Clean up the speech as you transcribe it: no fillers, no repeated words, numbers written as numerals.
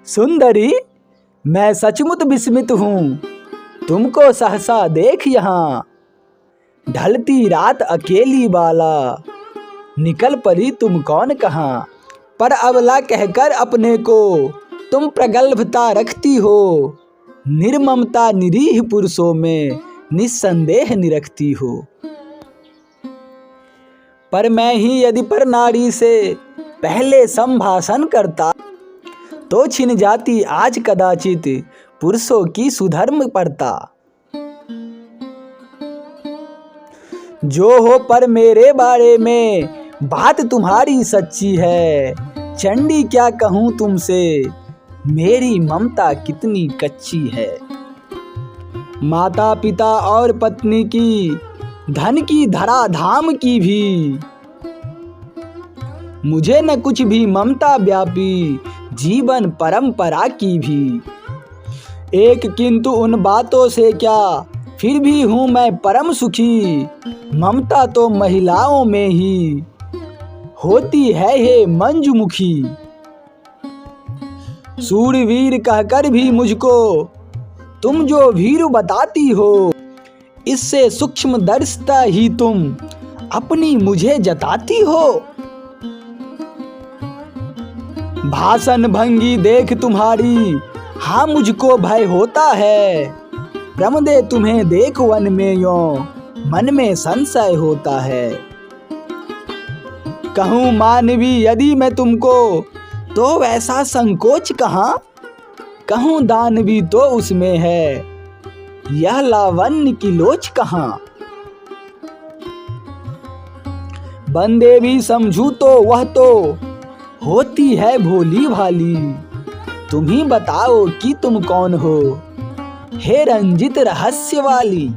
सुंदरी, मैं सचमुच विस्मित हूँ तुमको सहसा देख यहाँ। ढलती रात अकेली बाला, निकल पड़ी तुम कौन कहाँ। पर अबला कहकर अपने को तुम प्रगल्भता रखती हो, निर्ममता निरीह पुरुषों में निस्संदेह निरखती हो। पर मैं ही यदि पर नारी से पहले संभाषण करता, तो छिन जाती आज कदाचित पुरुषों की सुधर्म परता। जो हो पर मेरे बारे में बात तुम्हारी सच्ची है। चंडी क्या कहूँ तुमसे, मेरी ममता कितनी कच्ची है। माता पिता और पत्नी की, धन की धराधाम की भी, मुझे न कुछ भी ममता व्यापी जीवन परंपरा की भी। एक किंतु उन बातों से क्या, फिर भी हूँ मैं परम सुखी। ममता तो महिलाओं में ही होती है हे मंजुमुखी। सूरवीर कहकर भी मुझको तुम जो वीर बताती हो, इससे सूक्ष्म दर्शिता ही तुम अपनी मुझे जताती हो। भाषण भंगी देख तुम्हारी, हाँ मुझको भय होता है। प्रमदे तुम्हें देख वन में यों, मन में संशय होता है। कहूँ मानवी यदि मैं तुमको, तो वैसा संकोच कहाँ। कहूँ दानवी तो उसमें है, यह लावण्य की लोच कहाँ। बंदे भी समझू तो वह तो होती है भोली भाली। तुम ही बताओ कि तुम कौन हो, हे रंजित रहस्य वाली।